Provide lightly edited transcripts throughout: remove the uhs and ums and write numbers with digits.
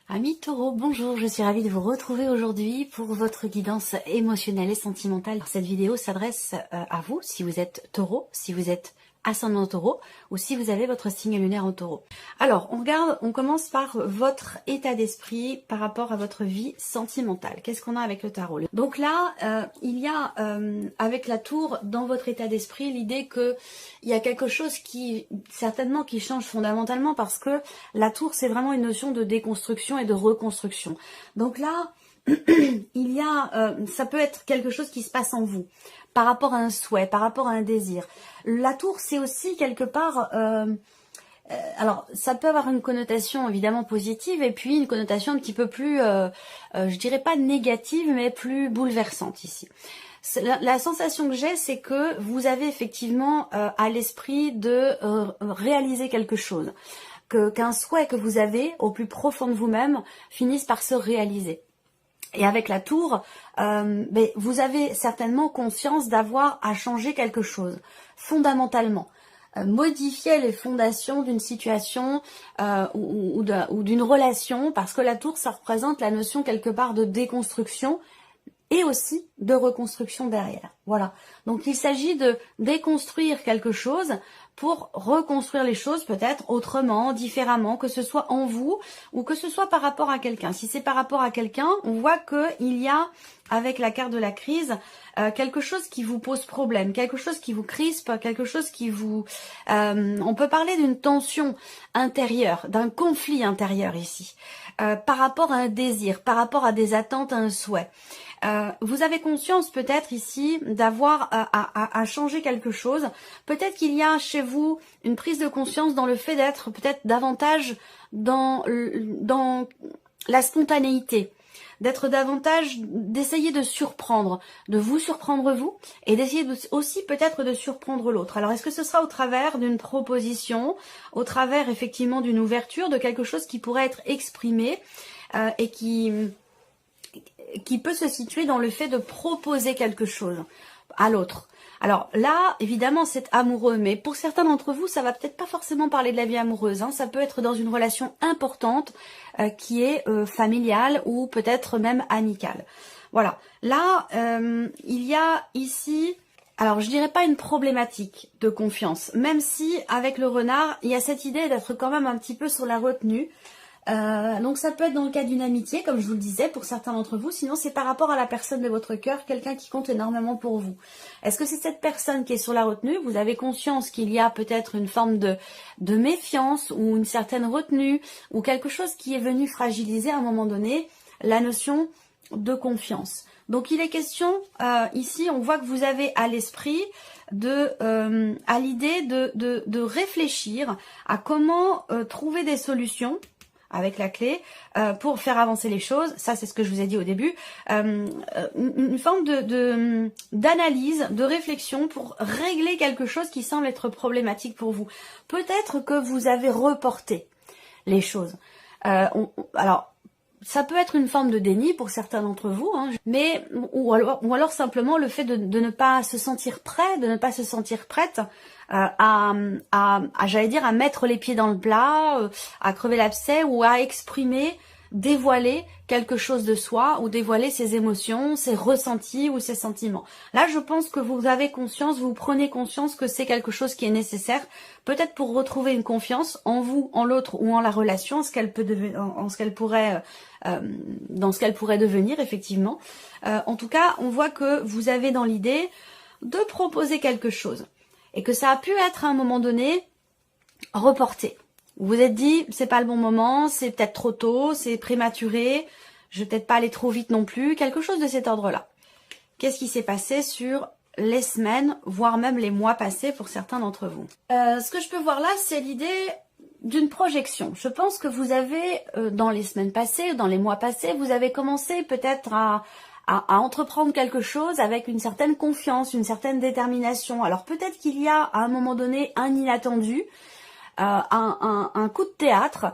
Amis taureaux, bonjour, je suis ravie de vous retrouver aujourd'hui pour votre guidance émotionnelle et sentimentale. Cette vidéo s'adresse à vous, si vous êtes taureau, si vous êtes ascendant taureau ou si vous avez votre signe lunaire en taureau. Alors, on commence par votre état d'esprit par rapport à votre vie sentimentale. Qu'est-ce qu'on a avec le tarot? Donc là, il y a avec la tour dans votre état d'esprit l'idée que il y a quelque chose qui certainement qui change fondamentalement parce que la tour c'est vraiment une notion de déconstruction et de reconstruction. Donc là, il y a, ça peut être quelque chose qui se passe en vous, par rapport à un souhait, par rapport à un désir. La tour, c'est aussi quelque part, alors ça peut avoir une connotation évidemment positive et puis une connotation un petit peu plus, je dirais pas négative, mais plus bouleversante ici. La sensation que j'ai, c'est que vous avez effectivement à l'esprit de réaliser quelque chose, qu'un souhait que vous avez au plus profond de vous-même finisse par se réaliser. Et avec la tour, vous avez certainement conscience d'avoir à changer quelque chose, fondamentalement. Modifier les fondations d'une situation ou d'une relation, parce que la tour, ça représente la notion quelque part de déconstruction et aussi de reconstruction derrière. Voilà. Donc il s'agit de déconstruire quelque chose pour reconstruire les choses peut-être autrement, différemment, que ce soit en vous ou que ce soit par rapport à quelqu'un. Si c'est par rapport à quelqu'un, on voit qu'il y a, avec la carte de la crise, quelque chose qui vous pose problème, quelque chose qui vous crispe, quelque chose qui vous... on peut parler d'une tension intérieure, d'un conflit intérieur ici, par rapport à un désir, par rapport à des attentes, à un souhait. Vous avez conscience peut-être ici d'avoir à changer quelque chose. Peut-être qu'il y a chez vous une prise de conscience dans le fait d'être peut-être davantage dans la spontanéité, d'être davantage, d'essayer de surprendre, de vous surprendre vous et d'essayer aussi peut-être de surprendre l'autre. Alors est-ce que ce sera au travers d'une proposition, au travers effectivement d'une ouverture, de quelque chose qui pourrait être exprimé et qui peut se situer dans le fait de proposer quelque chose à l'autre. Alors là, évidemment, c'est amoureux, mais pour certains d'entre vous, ça va peut-être pas forcément parler de la vie amoureuse. Ça peut être dans une relation importante qui est familiale ou peut-être même amicale. Voilà. Là, il y a ici... Alors, je dirais pas une problématique de confiance, même si, avec le renard, il y a cette idée d'être quand même un petit peu sur la retenue. Donc ça peut être dans le cas d'une amitié, comme je vous le disais, pour certains d'entre vous. Sinon, c'est par rapport à la personne de votre cœur, quelqu'un qui compte énormément pour vous. Est-ce que c'est cette personne qui est sur la retenue? Vous avez conscience qu'il y a peut-être une forme de méfiance ou une certaine retenue ou quelque chose qui est venu fragiliser à un moment donné la notion de confiance. Donc il est question, ici, on voit que vous avez à l'esprit à l'idée de réfléchir à comment trouver des solutions avec la clé, pour faire avancer les choses. Ça, c'est ce que je vous ai dit au début. Une forme d'analyse, de réflexion pour régler quelque chose qui semble être problématique pour vous. Peut-être que vous avez reporté les choses. Alors, ça peut être une forme de déni pour certains d'entre vous, hein, mais ou alors simplement le fait de ne pas se sentir prêt, de ne pas se sentir prête j'allais dire, à mettre les pieds dans le plat, à crever l'abcès ou à exprimer, dévoiler quelque chose de soi ou dévoiler ses émotions, ses ressentis ou ses sentiments. Là, je pense que vous avez conscience, vous prenez conscience que c'est quelque chose qui est nécessaire, peut-être pour retrouver une confiance en vous, en l'autre ou en la relation, dans ce qu'elle pourrait devenir effectivement. En tout cas, on voit que vous avez dans l'idée de proposer quelque chose et que ça a pu être à un moment donné reporté. Vous vous êtes dit, c'est pas le bon moment, c'est peut-être trop tôt, c'est prématuré, je vais peut-être pas aller trop vite non plus, quelque chose de cet ordre-là. Qu'est-ce qui s'est passé sur les semaines, voire même les mois passés pour certains d'entre vous? Ce que je peux voir là, c'est l'idée d'une projection. Je pense que vous avez, dans les semaines passées, dans les mois passés, vous avez commencé peut-être à entreprendre quelque chose avec une certaine confiance, une certaine détermination. Alors peut-être qu'il y a à un moment donné un inattendu, un coup de théâtre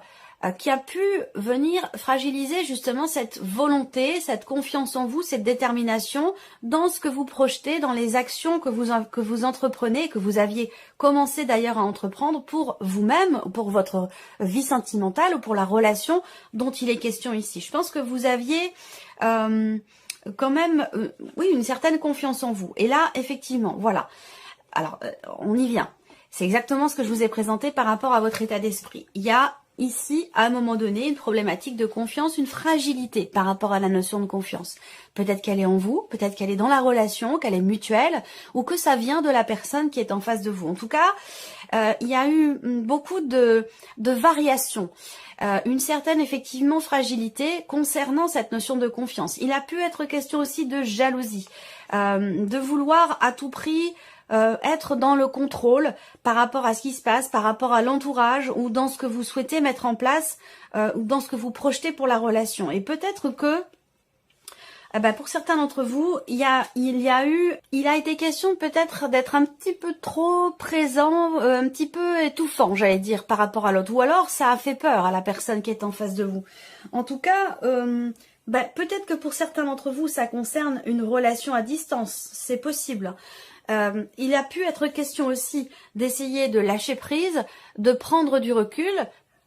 qui a pu venir fragiliser justement cette volonté, cette confiance en vous, cette détermination dans ce que vous projetez, dans les actions que vous entreprenez, que vous aviez commencé d'ailleurs à entreprendre pour vous-même, pour votre vie sentimentale ou pour la relation dont il est question ici. Je pense que vous aviez quand même, oui, une certaine confiance en vous. Et là, effectivement, voilà. Alors, on y vient. C'est exactement ce que je vous ai présenté par rapport à votre état d'esprit. Il y a ici, à un moment donné, une problématique de confiance, une fragilité par rapport à la notion de confiance. Peut-être qu'elle est en vous, peut-être qu'elle est dans la relation, qu'elle est mutuelle, ou que ça vient de la personne qui est en face de vous. En tout cas, il y a eu beaucoup de variations. Une certaine, effectivement, fragilité concernant cette notion de confiance. Il a pu être question aussi de jalousie, de vouloir à tout prix être dans le contrôle par rapport à ce qui se passe, par rapport à l'entourage ou dans ce que vous souhaitez mettre en place ou dans ce que vous projetez pour la relation. Et peut-être que pour certains d'entre vous, il a été question peut-être d'être un petit peu trop présent, un petit peu étouffant, j'allais dire, par rapport à l'autre. Ou alors, ça a fait peur à la personne qui est en face de vous. En tout cas, peut-être que pour certains d'entre vous, ça concerne une relation à distance. C'est possible. Il a pu être question aussi d'essayer de lâcher prise, de prendre du recul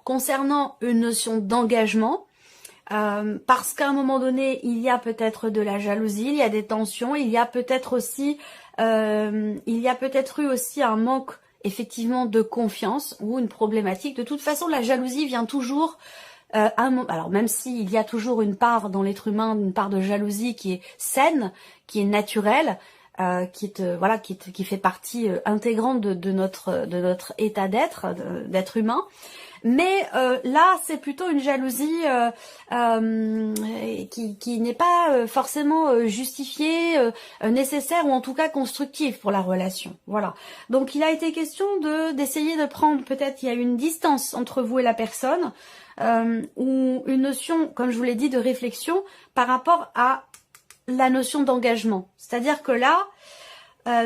concernant une notion d'engagement, parce qu'à un moment donné, il y a peut-être de la jalousie, il y a des tensions, il y a peut-être aussi, eu aussi un manque effectivement de confiance ou une problématique. De toute façon, la jalousie vient toujours alors même s'il y a toujours une part dans l'être humain, une part de jalousie qui est saine, qui est naturelle, qui fait partie intégrante de notre état d'être humain. Mais là, c'est plutôt une jalousie qui n'est pas forcément justifiée, nécessaire ou en tout cas constructive pour la relation. Voilà. Donc il a été question d'essayer de prendre, peut-être il y a une distance entre vous et la personne, ou une notion, comme je vous l'ai dit, de réflexion par rapport à la notion d'engagement. C'est-à-dire que là,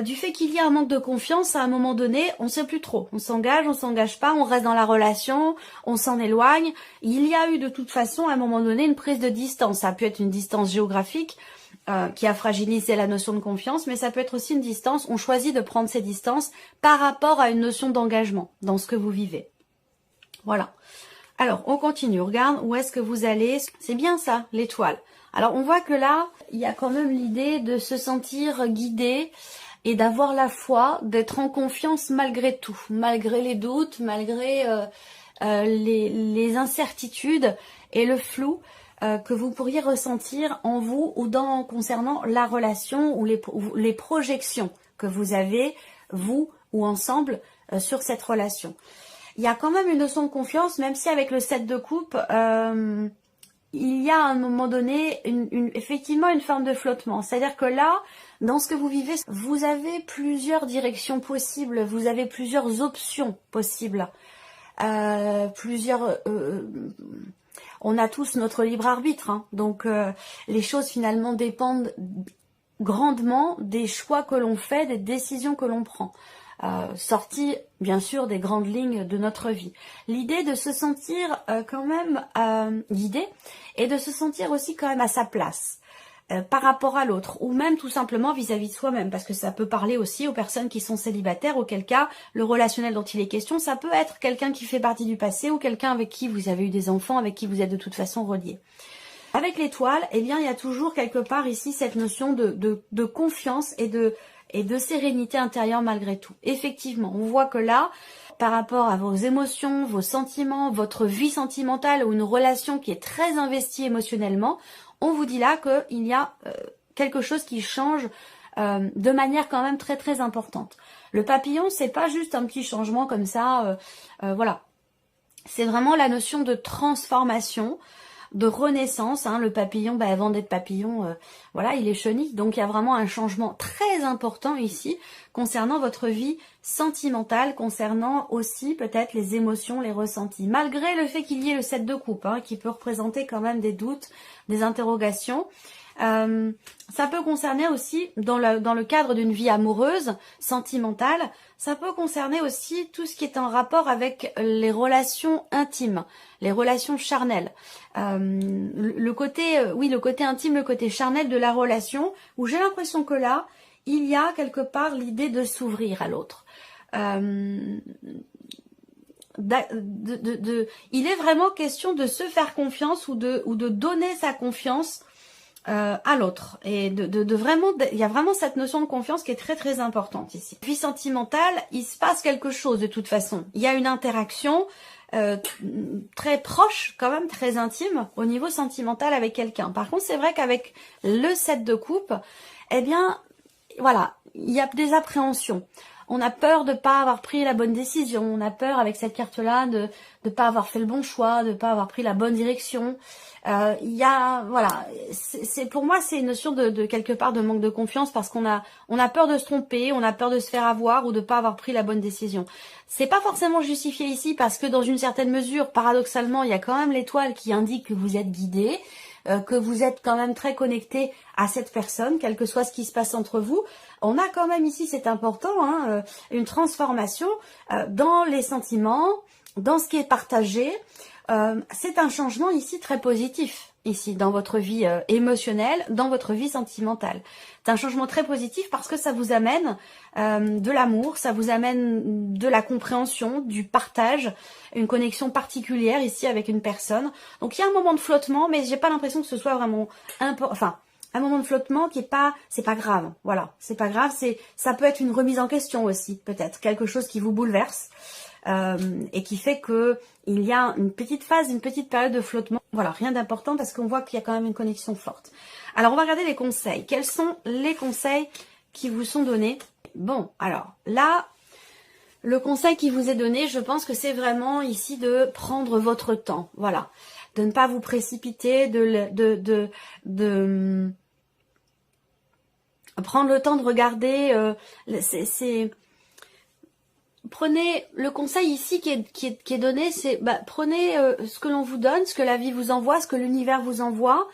du fait qu'il y a un manque de confiance, à un moment donné, on ne sait plus trop. On s'engage pas, on reste dans la relation, on s'en éloigne. Il y a eu de toute façon, à un moment donné, une prise de distance. Ça a pu être une distance géographique qui a fragilisé la notion de confiance, mais ça peut être aussi une distance. On choisit de prendre ces distances par rapport à une notion d'engagement dans ce que vous vivez. Voilà. Alors, on continue. On regarde où est-ce que vous allez. C'est bien ça, l'étoile. Alors, on voit que là, il y a quand même l'idée de se sentir guidé et d'avoir la foi, d'être en confiance malgré tout, malgré les doutes, malgré les incertitudes et le flou que vous pourriez ressentir en vous ou concernant la relation ou les projections que vous avez, vous ou ensemble, sur cette relation. Il y a quand même une notion de confiance, même si avec le 7 de coupe, il y a à un moment donné effectivement une forme de flottement. C'est-à-dire que là, dans ce que vous vivez, vous avez plusieurs directions possibles, vous avez plusieurs options possibles. On a tous notre libre arbitre, hein, donc les choses finalement dépendent grandement des choix que l'on fait, des décisions que l'on prend. Sortie bien sûr des grandes lignes de notre vie. L'idée de se sentir quand même guidé et de se sentir aussi quand même à sa place par rapport à l'autre ou même tout simplement vis-à-vis de soi-même, parce que ça peut parler aussi aux personnes qui sont célibataires, auquel cas le relationnel dont il est question, ça peut être quelqu'un qui fait partie du passé ou quelqu'un avec qui vous avez eu des enfants, avec qui vous êtes de toute façon reliés. Avec l'étoile, eh bien il y a toujours quelque part ici cette notion de confiance et de sérénité intérieure malgré tout. Effectivement, on voit que là, par rapport à vos émotions, vos sentiments, votre vie sentimentale ou une relation qui est très investie émotionnellement, on vous dit là qu'il y a quelque chose qui change de manière quand même très très importante. Le papillon, c'est pas juste un petit changement comme ça, voilà. C'est vraiment la notion de transformation, de renaissance, hein. Le papillon, avant d'être papillon, voilà, il est chenille, donc il y a vraiment un changement très important ici concernant votre vie sentimentale concernant aussi peut-être les émotions, les ressentis. Malgré le fait qu'il y ait le 7 de coupe, hein, qui peut représenter quand même des doutes, des interrogations. Ça peut concerner aussi, dans le cadre d'une vie amoureuse, sentimentale, ça peut concerner aussi tout ce qui est en rapport avec les relations intimes, les relations charnelles. Le côté intime, le côté charnel de la relation, où j'ai l'impression que là, il y a quelque part l'idée de s'ouvrir à l'autre. Il est vraiment question de se faire confiance ou de donner sa confiance à l'autre, et il y a vraiment cette notion de confiance qui est très très importante ici. Vie sentimentale, il se passe quelque chose de toute façon. Il y a une interaction très proche, quand même très intime au niveau sentimental avec quelqu'un. Par contre, c'est vrai qu'avec le 7 de coupe, eh bien, voilà, il y a des appréhensions. On a peur de pas avoir pris la bonne décision. On a peur avec cette carte-là de pas avoir fait le bon choix, de pas avoir pris la bonne direction. Il y a, voilà, pour moi c'est une notion de quelque part de manque de confiance, parce qu'on a peur de se tromper, on a peur de se faire avoir ou de pas avoir pris la bonne décision. C'est pas forcément justifié ici, parce que dans une certaine mesure, paradoxalement, il y a quand même l'étoile qui indique que vous êtes guidé, que vous êtes quand même très connecté à cette personne, quel que soit ce qui se passe entre vous. On a quand même ici, c'est important, hein, une transformation dans les sentiments, dans ce qui est partagé. C'est un changement ici très positif, ici, dans votre vie émotionnelle, dans votre vie sentimentale. C'est un changement très positif parce que ça vous amène de l'amour, ça vous amène de la compréhension, du partage, une connexion particulière ici avec une personne. Donc il y a un moment de flottement, mais j'ai pas l'impression que ce soit vraiment un moment de flottement qui est pas, c'est pas grave, voilà, c'est pas grave, ça peut être une remise en question aussi, peut-être, quelque chose qui vous bouleverse. Et qui fait que il y a une petite phase, une petite période de flottement. Voilà, rien d'important parce qu'on voit qu'il y a quand même une connexion forte. Alors, on va regarder les conseils. Quels sont les conseils qui vous sont donnés? Bon, alors là, le conseil qui vous est donné, je pense que c'est vraiment ici de prendre votre temps. Voilà, de ne pas vous précipiter, de prendre le temps de regarder. Prenez le conseil ici qui est donné, c'est prenez ce que l'on vous donne, ce que la vie vous envoie, ce que l'univers vous envoie,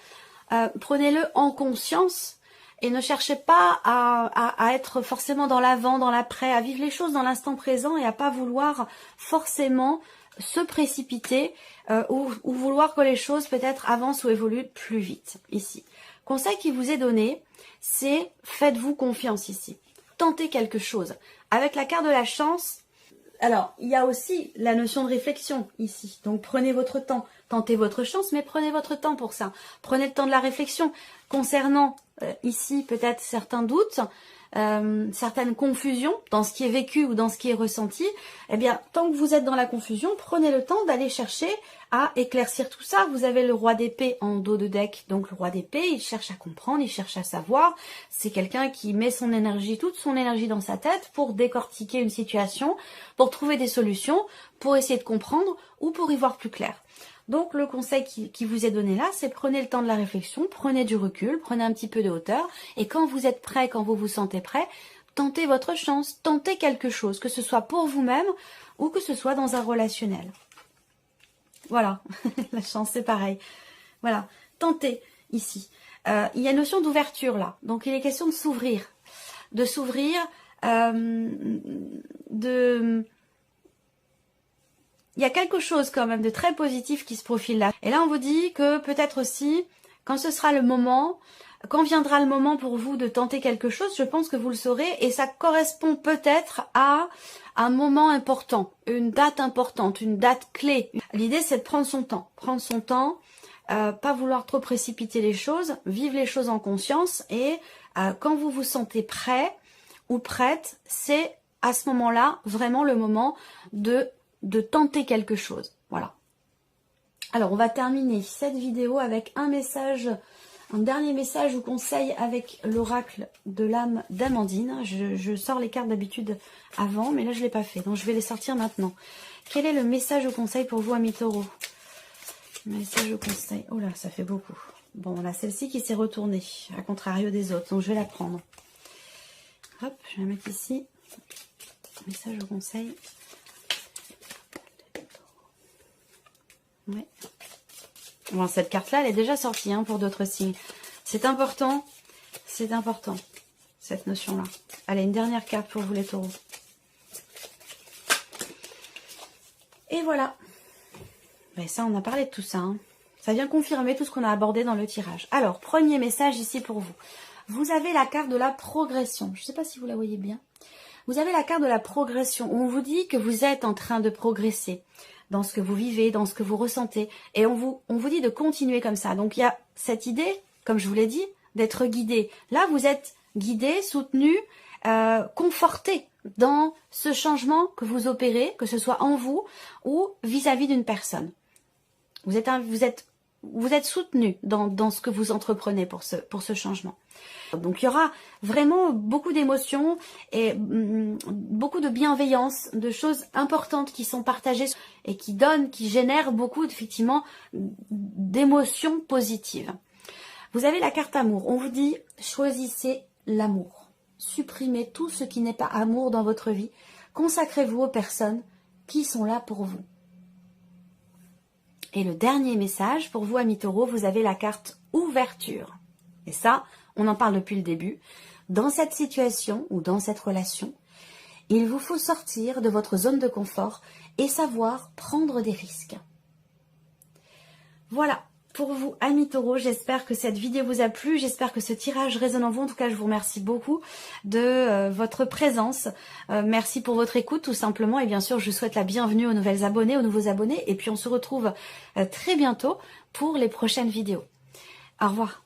prenez-le en conscience et ne cherchez pas à être forcément dans l'avant, dans l'après, à vivre les choses dans l'instant présent et à pas vouloir forcément se précipiter ou vouloir que les choses peut-être avancent ou évoluent plus vite ici. Conseil qui vous est donné, c'est faites-vous confiance ici. Tentez quelque chose. Avec la carte de la chance, alors il y a aussi la notion de réflexion ici. Donc prenez votre temps, tentez votre chance, mais prenez votre temps pour ça. Prenez le temps de la réflexion concernant ici peut-être certains doutes, certaines confusions dans ce qui est vécu ou dans ce qui est ressenti. Eh bien, tant que vous êtes dans la confusion, prenez le temps d'aller chercher à éclaircir tout ça. Vous avez le roi d'épée en dos de deck, donc le roi d'épée, il cherche à comprendre, il cherche à savoir. C'est quelqu'un qui met son énergie, toute son énergie dans sa tête pour décortiquer une situation, pour trouver des solutions, pour essayer de comprendre ou pour y voir plus clair. Donc le conseil qui vous est donné là, c'est prenez le temps de la réflexion, prenez du recul, prenez un petit peu de hauteur, et quand vous êtes prêt, quand vous vous sentez prêt, tentez votre chance, tentez quelque chose, que ce soit pour vous-même ou que ce soit dans un relationnel. Voilà, la chance c'est pareil. Voilà, tentez ici. Il y a une notion d'ouverture là, donc il est question de s'ouvrir. De s'ouvrir, il y a quelque chose quand même de très positif qui se profile là. Et là, on vous dit que peut-être aussi, quand ce sera le moment, quand viendra le moment pour vous de tenter quelque chose, je pense que vous le saurez. Et ça correspond peut-être à un moment important, une date importante, une date clé. L'idée, c'est de prendre son temps. Prendre son temps, pas vouloir trop précipiter les choses, vivre les choses en conscience. Et quand vous vous sentez prêt ou prête, c'est à ce moment-là vraiment le moment de tenter quelque chose. Voilà. Alors, on va terminer cette vidéo avec un message, un dernier message ou conseil avec l'oracle de l'âme d'Amandine. Je sors les cartes d'habitude avant, mais là, je ne l'ai pas fait. Donc, je vais les sortir maintenant. Quel est le message ou conseil pour vous, amis taureaux? Message ou conseil. Oh là, ça fait beaucoup. Bon, on a celle-ci qui s'est retournée, à contrario des autres. Donc, je vais la prendre. Hop, je vais la mettre ici. ça, je vous conseille. Ouais. Bon, cette carte-là, elle est déjà sortie hein, pour d'autres signes. C'est important, cette notion-là. Allez, une dernière carte pour vous les taureaux. Et voilà. Ben, ça, on a parlé de tout ça. Hein. Ça vient confirmer tout ce qu'on a abordé dans le tirage. Alors, premier message ici pour vous. Vous avez la carte de la progression. Je ne sais pas si vous la voyez bien. Vous avez la carte de la progression. On vous dit que vous êtes en train de progresser dans ce que vous vivez, dans ce que vous ressentez. Et on vous dit de continuer comme ça. Donc, il y a cette idée, comme je vous l'ai dit, d'être guidé. Là, vous êtes guidé, soutenu, conforté dans ce changement que vous opérez, que ce soit en vous ou vis-à-vis d'une personne. Vous êtes soutenu dans ce que vous entreprenez pour ce changement. Donc, il y aura vraiment beaucoup d'émotions et beaucoup de bienveillance, de choses importantes qui sont partagées et qui génèrent beaucoup, effectivement, d'émotions positives. Vous avez la carte amour. On vous dit, choisissez l'amour. Supprimez tout ce qui n'est pas amour dans votre vie. Consacrez-vous aux personnes qui sont là pour vous. Et le dernier message, pour vous, amis taureaux, vous avez la carte ouverture. Et ça, on en parle depuis le début. Dans cette situation ou dans cette relation, il vous faut sortir de votre zone de confort et savoir prendre des risques. Voilà. Pour vous, amis taureaux, j'espère que cette vidéo vous a plu, j'espère que ce tirage résonne en vous. En tout cas, je vous remercie beaucoup de votre présence. Merci pour votre écoute, tout simplement. Et bien sûr, je souhaite la bienvenue aux nouvelles abonnées, aux nouveaux abonnés. Et puis, on se retrouve très bientôt pour les prochaines vidéos. Au revoir.